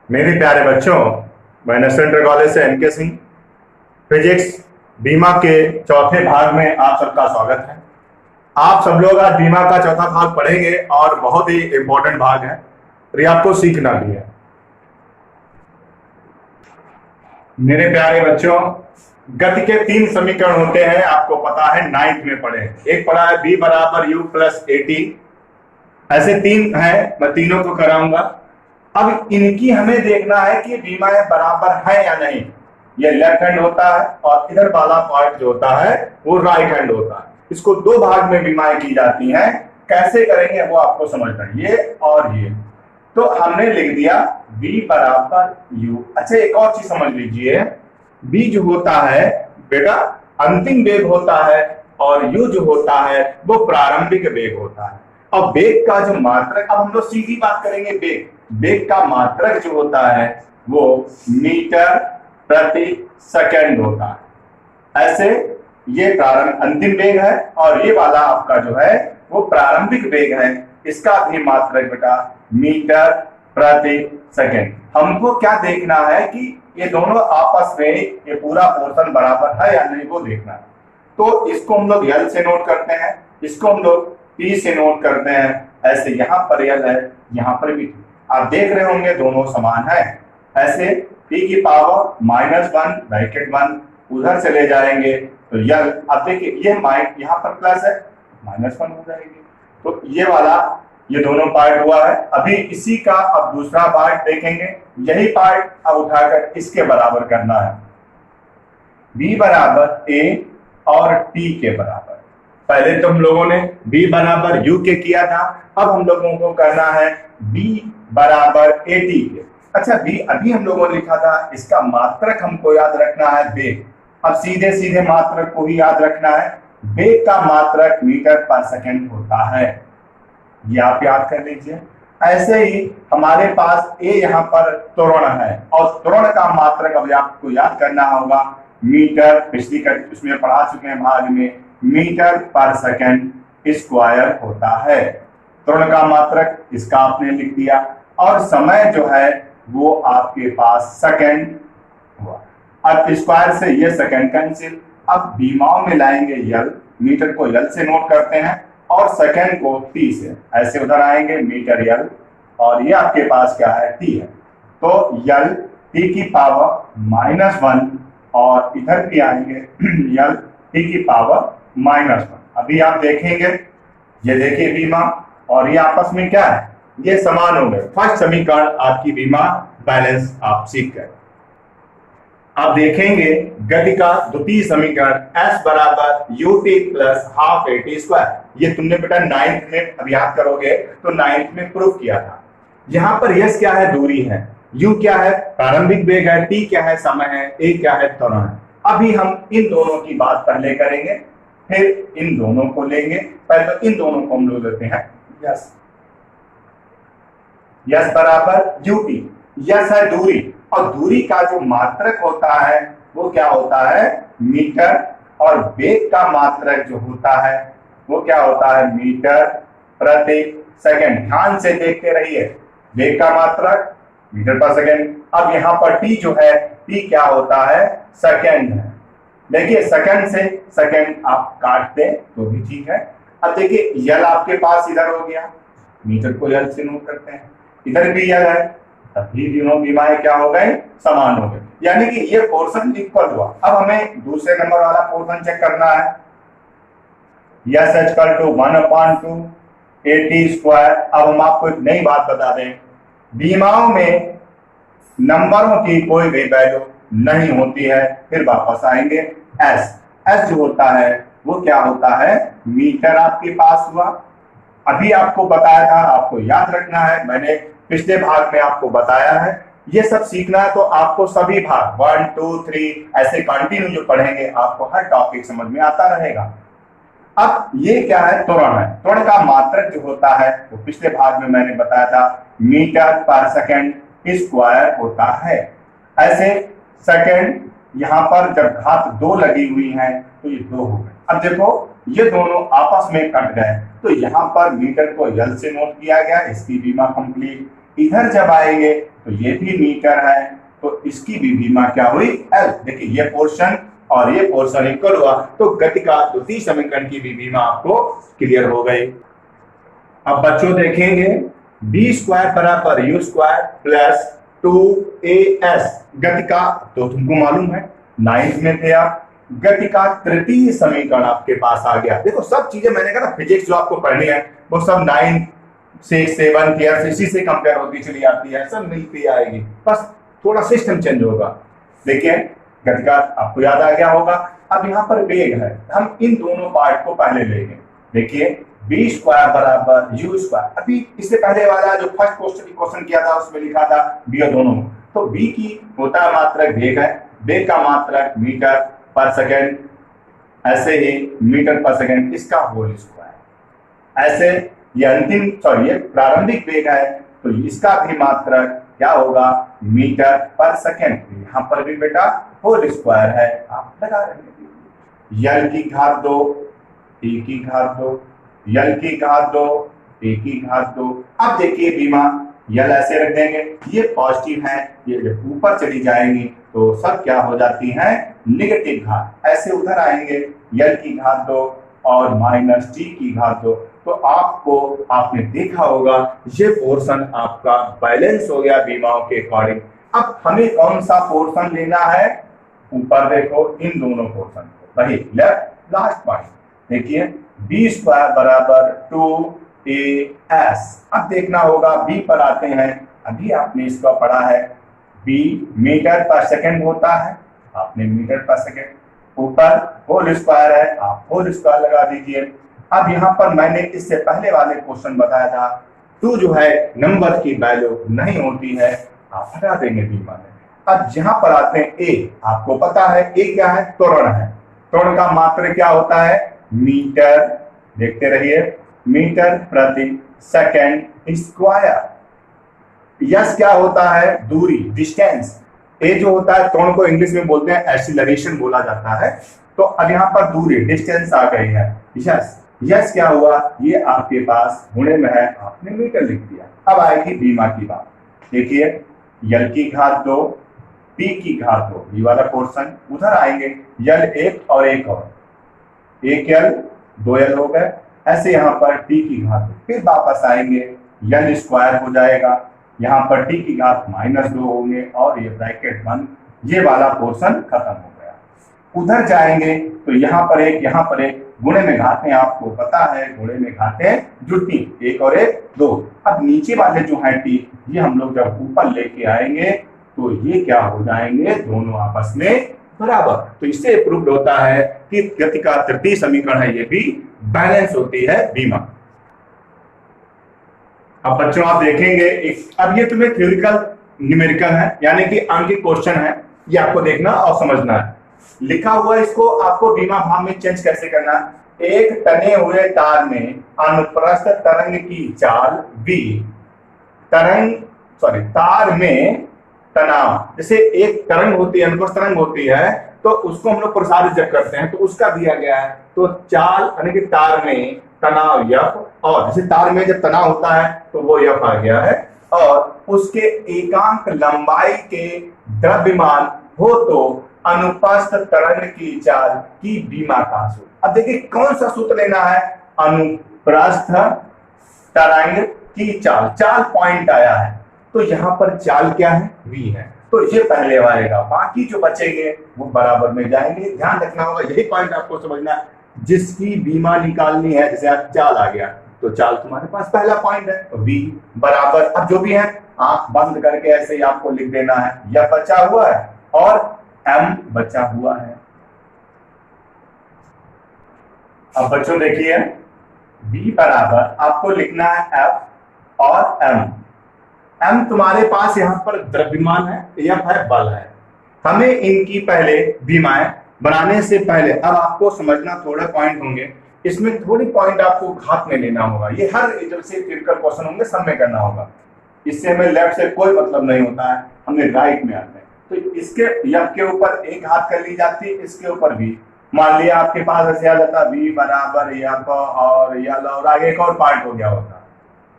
मेरे प्यारे बच्चों, मैं सेंट्रल कॉलेज से एनके सिंह फिजिक्स बीमा के चौथे भाग में आप सबका स्वागत है। आप सब लोग आज बीमा का चौथा भाग पढ़ेंगे और बहुत ही इंपॉर्टेंट भाग है और ये आपको सीखना भी है। मेरे प्यारे बच्चों, गति के तीन समीकरण होते हैं, आपको पता है, नाइन्थ में पढ़े। एक पढ़ा है बी बराबर यू प्लस ए टी। ऐसे तीन है, मैं तीनों को कराऊंगा। अब इनकी हमें देखना है कि बीमाएं बराबर है या नहीं। ये लेफ्ट हैंड होता है और इधर वाला पार्ट जो होता है वो राइट हैंड होता है। इसको दो भाग में बीमाएं की जाती हैं। कैसे करेंगे वो आपको समझना है, ये और ये। तो हमने लिख दिया b बराबर u। अच्छा, एक और चीज समझ लीजिए, b जो होता है बेटा अंतिम वेग होता है और u जो होता है वो प्रारंभिक वेग होता है। अब वेग का जो मात्रक, अब हम लोग सीधी बात करेंगे, वेग का मात्रक जो होता है वो मीटर प्रति सेकंड होता है। ऐसे ये प्रारंभ अंतिम वेग है और ये वाला आपका जो है वो प्रारंभिक वेग है। इसका भी मात्रक बेटा मीटर प्रति सेकंड। हमको क्या देखना है कि ये दोनों आपस में ये पूरा पोर्शन बराबर है या नहीं, वो देखना है। तो इसको हम लोग यल से नोट करते हैं, इसको हम लोग टी से नोट करते हैं। ऐसे यहाँ पर यल है, यहाँ पर भी आप देख रहे होंगे दोनों समान है। ऐसे टी की पावर -1 ब्रैकेट 1 उधर से ले जाएंगे तो यल, अब देखिए ये यहाँ पर प्लस है, -1 हो जाएगी। तो ये वाला, ये दोनों पार्ट हुआ है। अभी इसी का अब दूसरा पार्ट देखेंगे। यही पार्ट अब उठाकर इसके बराबर करना है, b बराबर a और t के बराबर। पहले तो हम लोगों ने b बराबर u के किया था, अब हम लोगों को करना है b बराबर at के। अच्छा, b अभी हम लोगों ने लिखा था, इसका मात्रक हमको याद रखना है वेग। अब सीधे सीधे मात्रक को ही याद रखना है। वेग का मात्रक मीटर पर सेकंड होता है, ये आप याद कर लीजिए। ऐसे ही हमारे पास a यहाँ पर त्वरण है और त्वरण का मात्रक अब आपको याद करना होगा मीटर, पिछली उसमें पढ़ा चुके हैं भाग में, मीटर पर सेकंड स्क्वायर होता है। त्वरण का मात्रक इसका आपने लिख दिया और समय जो है वो आपके पास सेकंड हुआ। अब स्क्वायर से ये सेकंड कैंसिल। अब बीमाओं में लाएंगे यल, मीटर को यल से नोट करते हैं और सेकंड को टी से। ऐसे उधर आएंगे मीटर यल और ये आपके पास क्या है, टी है। तो यल टी की पावर -1 और इधर भी आएंगे यल टी की पावर -1। अभी आप देखेंगे, ये देखिए बीमा और ये आपस में क्या है, ये समान हो गए। फर्स्ट समीकरण आपकी बीमा बैलेंस आप सीख गए। आप देखेंगे गति का द्वितीय समीकरण s बराबर ut plus half A T square. ये तुमने बेटा 9th में अब याद करोगे तो 9th में प्रूव किया था। यहाँ पर s क्या है, दूरी है, u क्या है, प्रारंभिक वेग है, t क्या है, समय है, a क्या है, त्वरण है। अभी हम इन दोनों की बात पहले करेंगे, फिर इन दोनों को लेंगे। पहले तो इन दोनों को हम लोग लेते हैं यस बराबर ut। यस है दूरी और दूरी का जो मात्रक होता है वो क्या होता है, मीटर, और वेग का मात्रक जो होता है वो क्या होता है, मीटर प्रति सेकंड। ध्यान से देखते रहिए, वेग का मात्रक मीटर पर सेकंड। अब यहाँ पर t जो है, t क्या होता है, सेकंड है। देखिए सेकंड से सेकंड आप काट दें तो भी ठीक है। अब देखिए यल आपके पास इधर हो गया, मीटर को यल से नोट करते हैं, इधर भी यल है, तभी दोनों बीमाएं क्या हो गए, समान हो गए, यानी कि ये पोर्शन इक्वल हुआ। अब हमें दूसरे नंबर वाला पोर्शन चेक करना है। Yes equal to 1/2 80 square. अब हम आपको एक नई बात बता दें, बीमाओं में नंबरों की कोई भी वैल्यू नहीं होती है। फिर वापस आएंगे, एस जो होता है वो क्या होता है, मीटर आपके पास हुआ। अभी आपको बताया था, आपको याद रखना है, मैंने पिछले भाग में आपको बताया है। ये सब सीखना है तो आपको सभी भाग 1 2 3 ऐसे कंटिन्यू जो पढ़ेंगे आपको हर टॉपिक समझ में आता रहेगा। अब ये क्या है, त्वरण है। त्वरण का मात्रक जो होता है वो पिछले भाग में मैंने बताया था, मीटर पर सेकंड स्क्वायर होता है। ऐसे सेकंड यहाँ पर जब घात 2 लगी हुई है तो ये 2 हो गए। अब देखो ये दोनों आपस में कट गए तो यहाँ पर मीटर को यल से नोट किया गया, इसकी बीमा कंप्लीट। इधर जब आएंगे तो ये भी मीटर है, तो इसकी भी बीमा क्या हुई एल। देखिए ये पोर्शन और ये पोर्शन इक्वल हुआ, तो गति का द्वितीय समीकरण की भी बीमा आपको क्लियर हो गई। अब बच्चों देखेंगे बी स्क्वायर बराबर यू स्क्वायर प्लस 2as गति का, तो तुमको मालूम है 9th में थे आप, गति का तृतीय समीकरण आपके पास आ गया। देखो सब चीजें मैंने कहा ना, फिजिक्स जो आपको पढ़नी है वो सब 9 6 7 ईयर इसी से कंपेयर होती चली आती है, सब मिलती आएगी, बस थोड़ा सिस्टम चेंज होगा। देखिए गति का आपको याद आ गया होगा। अब यहाँ पर वेग है, हम इन दोनों पार्ट को पहले लेंगे। देखिए बी स्क्वायर बराबर यू स्क्वायर, अभी इससे पहले वाला जो फर्स्ट क्वेश्चन किया था उसमें लिखा था बी और दोनों, तो बी की होता है मात्रक वेग है, वेग का मात्रक मीटर पर सेकेंड, ऐसे ही मीटर पर सेकेंड इसका होल स्क्वायर, ऐसे ये अंतिम ये प्रारंभिक वेग है, तो इसका भी मात्रक क्या होगा मीटर पर सेकेंड, यहाँ पर भी बेटा होल स्क्वायर है, आप लगा रहे यल की घात 2 e की घात 2, यल की घात 2 a की घात 2। अब देखिए बीमा यल ऐसे रख देंगे, ये पॉजिटिव है, ये जब ऊपर चली जाएंगी तो सब क्या हो जाती है नेगेटिव घात, ऐसे उधर आएंगे यल की घात 2 और माइनस टी की घात 2। तो आपको आपने देखा होगा ये पोर्शन आपका बैलेंस हो गया बीमाओं के अकॉर्डिंग। अब हमें कौन सा पोर्शन लेना है, ऊपर देखो इन दोनों पोर्शन को, वही लेफ्ट लास्ट पॉइंट। देखिए बी स्क्वायर बराबर 2as। अब देखना होगा बी पर आते हैं, अभी आपने इसका पढ़ा है बी मीटर पर सेकेंड होता है, आपने मीटर पर सेकेंड, ऊपर होल स्क्वायर है, आप होल स्क्वायर लगा दीजिए। अब यहाँ पर मैंने इससे पहले वाले क्वेश्चन बताया था 2 जो है नंबर की वैल्यू नहीं होती है, आप हटा देंगे बीमा में। अब यहाँ पर आते हैं ए, आपको पता है ए क्या है त्वरण है, त्वरण का मात्रक क्या होता है मीटर, देखते रहिए मीटर प्रति सेकेंड स्क्वायर। यस क्या होता है दूरी डिस्टेंस, ए जो होता है त्वरण को इंग्लिश में बोलते हैं एक्सीलरेशन बोला जाता है, तो अब यहाँ पर दूरी डिस्टेंस आ गई है यस। यस क्या हुआ ये आपके पास गुणे में है, आपने मीटर लिख दिया। अब आएगी बीमा की बात, देखिए यल की घात 2 पी की घात 2, ये वाला पोर्शन उधर आएंगे यल एक और एक और, एक यल 2 यल हो गए, ऐसे यहाँ पर टी की घात 2, फिर वापस आएंगे यल स्क्वायर हो जाएगा, यहाँ पर टी की घात -2 होंगे और ये ब्रैकेट बंद, ये वाला पोर्शन खत्म हो गया। उधर जाएंगे तो यहाँ पर एक गुणे में घातें आपको पता है, गुणे में घातें जुड़ती, एक और एक 2। अब नीचे वाले जो है टी, ये हम लोग जब ऊपर लेके आएंगे तो ये क्या हो जाएंगे दोनों आपस में बराबर। तो इससे प्रूव्ड होता है कि गति का तृतीय समीकरण है ये भी बैलेंस होती है बीमा। अब बच्चों आप देखेंगे अब ये तुम्हें थ्योरिटिकल न्यूमेरिकल है, यानी कि अंकित क्वेश्चन है, ये आपको देखना और समझना है। लिखा हुआ इसको आपको बीमा भाव में चेंज कैसे करना, एक तने हुए तार में अनुप्रस्थ तरंग की चाल v, तार में तनाव, जैसे एक तरंग होती है अनुप्रस्थ तरंग होती है, तो उसको हम लोग प्रसारित जब करते हैं तो उसका दिया गया है, तो चाल यानी कि तार में तनाव F, और जैसे तार में जब तनाव होता है तो वो F आ गया है, और उसके एकांक लंबाई के द्रव्यमान हो तो अनुप्रस्थ तरंग की चाल की बीमा का सूत्र। अब देखिए कौन सा सूत्र लेना है, अनुप्रस्थ तरंग की चाल, चाल पॉइंट आया है तो यहाँ पर चाल क्या है v है, तो ये पहले आएगा, बाकी जो बचेंगे वो बराबर में जाएंगे। ध्यान रखना होगा, यही पॉइंट आपको समझना है, जिसकी बीमा निकालनी है, जैसे आप चाल आ गया तो चाल तुम्हारे पास पहला पॉइंट है, तो v बराबर, अब जो भी है आंख बंद करके ऐसे ही आपको लिख देना है, यह बचा हुआ है और m बचा हुआ है। अब बच्चों देखिए b बराबर आपको लिखना है f और m तुम्हारे पास यहाँ पर द्रव्यमान है, f है बल है। हमें इनकी पहले बीमाएं बनाने से पहले अब आपको समझना थोड़े पॉइंट होंगे, इसमें थोड़ी पॉइंट आपको घात में लेना होगा, ये हर जब से क्रिटिकल क्वेश्चन होंगे सब में करना होगा, इससे हमें लेफ्ट से कोई मतलब नहीं होता है, हमें राइट में आते हैं। तो इसके यफ के ऊपर एक घात कर ली जाती है, इसके ऊपर भी, मान लिया आपके पास ऐसे आ जाता v बराबर यफ और यल और आगे एक और पार्ट हो गया होता,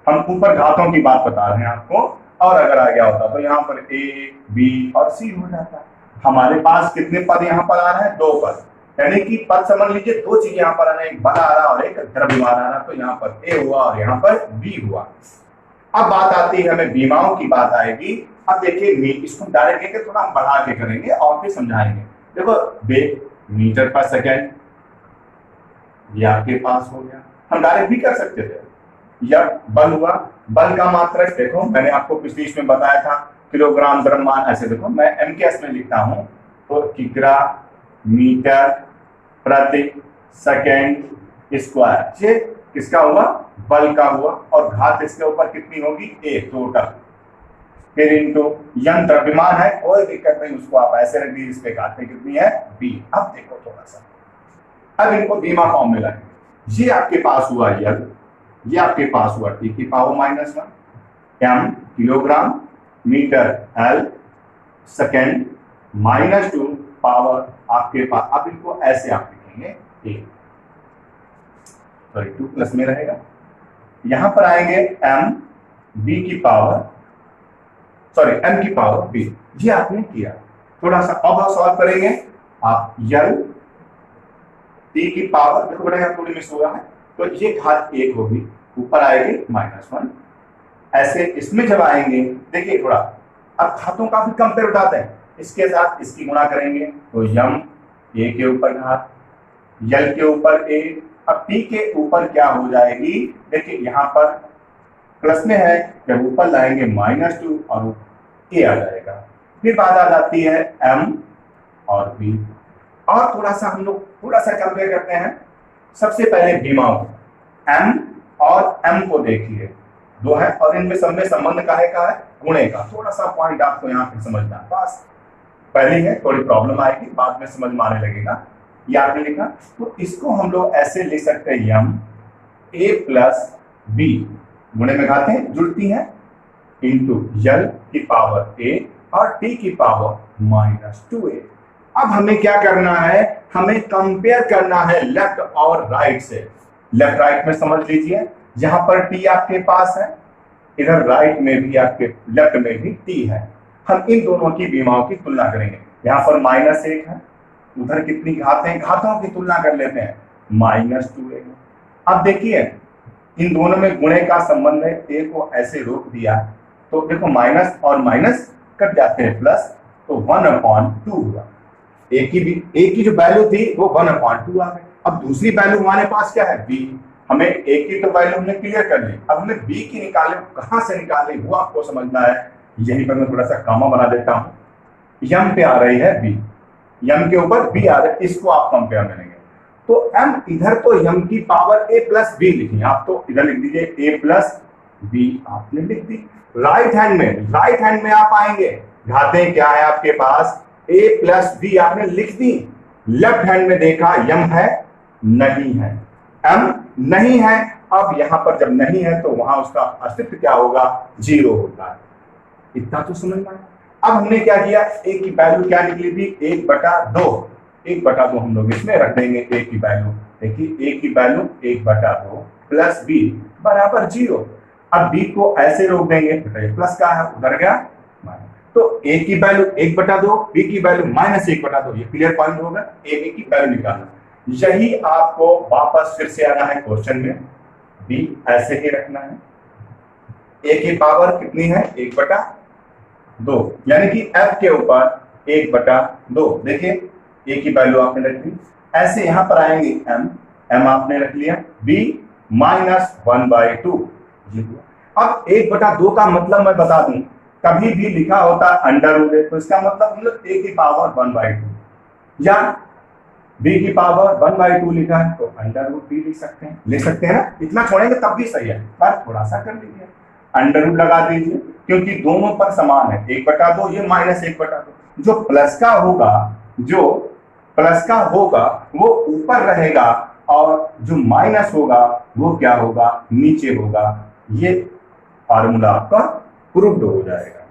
हम ऊपर घातों की बात बता रहे हैं आपको, और अगर आ गया होता तो यहाँ पर ए बी और सी हो जाता। हमारे पास कितने पद यहाँ पर आ रहे हैं? 2 पद, यानी कि पद समझ लीजिए 2 चीज यहाँ पर आ रहे हैं, एक बल आ रहा और एक द्रव्यमान आ रहा। तो यहाँ पर ए हुआ और यहाँ पर बी हुआ। अब बात आती है हमें बीमाओं की बात आएगी। अब देखिए इसको डायरेक्ट लेके थोड़ा हम बढ़ा के करेंगे और फिर समझाएंगे। देखो वेग मीटर पर सेकेंड ये आपके पास हो गया, हम डायरेक्ट भी कर सकते थे। या बल हुआ, बल का मात्रक देखो मैंने आपको पिछली इसमें बताया था किलोग्राम द्रव्यमान। ऐसे देखो मैं एमकेएस में लिखता हूं तो किग्रा मीटर प्रति सेकेंड स्क्वायर। ये किसका हुआ? बल का हुआ। और घात इसके ऊपर कितनी होगी? ए टोटल, फिर इनटू यंग द्रव्यमान है, कोई दिक्कत नहीं, उसको आप ऐसे रख दीजिए। इसके घात में कितनी है? बी। अब देखो थोड़ा सा, अब इनको बीमा फॉर्म में लाएंगे। ये आपके पास हुआ यल, ये आपके पास हुआ टी की power -1 m kilogram metre l second -2 power आपके पास। अब इनको ऐसे आप लिखेंगे ए, सॉरी 2 प्लस में रहेगा। यहां पर आएंगे एम बी की पावर, सॉरी एम की पावर बी। ये आपने किया। थोड़ा सा अब सॉल्व करेंगे आप। यल टी की पावर देखो बेटा यहाँ थोड़ी मिस हुआ है, तो ये घात 1 होगी, ऊपर आएगी -1। ऐसे इसमें जब आएंगे देखिए थोड़ा, अब घातों का भी कंपेयर उठाते हैं, इसके साथ इसकी गुणा करेंगे तो यम ए के ऊपर घात, यल के ऊपर ए। अब टी के ऊपर क्या हो जाएगी? देखिए यहाँ पर प्लस में है, जब ऊपर लाएंगे -2 और ए आ जाएगा। फिर बात आ जाती है एम और बी, और थोड़ा सा हम लोग थोड़ा सा कंपेयर करते हैं। सबसे पहले बीमाओं एम और एम को देखिए, 2 है और इनमें सब में संबंध का है गुणे का। थोड़ा सा पॉइंट आपको यहाँ पे समझना है, बस पहली है, थोड़ी प्रॉब्लम आएगी, बाद में समझ में आने लगेगा। ये आपने लिखा तो इसको हम लोग ऐसे लिख सकते हैं यम ए प्लस बी, गुणे में घातें जुड़ती हैं, इंटू यल की पावर ए और टी की पावर -2a। अब हमें क्या करना है? हमें कंपेयर करना है लेफ्ट और राइट से। लेफ्ट राइट में समझ लीजिए, जहां पर टी आपके पास है, इधर राइट में भी आपके लेफ्ट में भी टी है। हम इन दोनों की बीमाओं की तुलना करेंगे। यहाँ पर -1 है, उधर कितनी घात है? घातों की तुलना कर लेते हैं, -2a। अब देखिए इन दोनों में गुणे का संबंध है, ए को ऐसे रोक दिया तो देखो माइनस और माइनस कट जाते हैं, प्लस, तो 1/2 हुआ। ए की जो वैल्यू थी वो 1/2 आ गई। अब दूसरी वैल्यू हमारे पास क्या है? बी। हमें ए की तो वैल्यू हमने क्लियर कर ली, अब हमें बी की निकाले, कहां से निकाले वो आपको समझना है। यहीं पर मैं थोड़ा सा कामा बना देता हूं। यम पे आ रही है बी, यम के ऊपर बी आ रहा है, इसको आप कंपेयर करेंगे तो एम इधर तो यम की पावर ए प्लस बी लिखी, आप तो इधर लिख दीजिए ए प्लस बी, आपने लिख दी। राइट हैंड में आप आएंगे, घातें क्या है आपके पास? ए प्लस बी आपने लिख दी। लेफ्ट हैंड में देखा यम है, नहीं है, एम नहीं है। अब यहां पर जब नहीं है तो वहां उसका अस्तित्व क्या होगा? 0 होता है। इतना तो समझना है। अब हमने क्या किया? ए की वैल्यू क्या निकली थी? 1/2। 1/2 हम लोग इसमें रख देंगे ए की वैल्यू। देखिए ए की वैल्यू 1/2 प्लस बी बराबर 0। अब बी को ऐसे रोक देंगे, प्लस का है उधर गया, तो ए की वैल्यू 1/2, बी की वैल्यू -1/2। ये क्लियर पॉइंट होगा, ए बी की वैल्यू निकालना। यही आपको वापस फिर से आना है क्वेश्चन में, बी ऐसे ही रखना है। ए की पावर कितनी है? 1/2, यानी कि एफ के ऊपर 1/2। देखिए ए की वैल्यू आपने रख दी, ऐसे यहां पर आएंगे एम आपने रख लिया, बी -1/2। अब 1/2 का मतलब मैं बता दूं, कभी भी लिखा होता अंडर रूट है तो इसका मतलब हम लोग ए की पावर 1/2 या बी की पावर 1/2 लिखा है तो अंडर रूट बी लिख सकते हैं ना। इतना छोड़ेंगे तब भी सही है, पर थोड़ा सा कर लीजिए, अंडर रूट लगा दीजिए, क्योंकि दोनों पर समान है। 1/2 ये -1/2। जो प्लस का होगा वो ऊपर रहेगा और जो माइनस होगा वो क्या होगा? नीचे होगा। ये फार्मूला आपका प्रूव्ड हो जाएगा।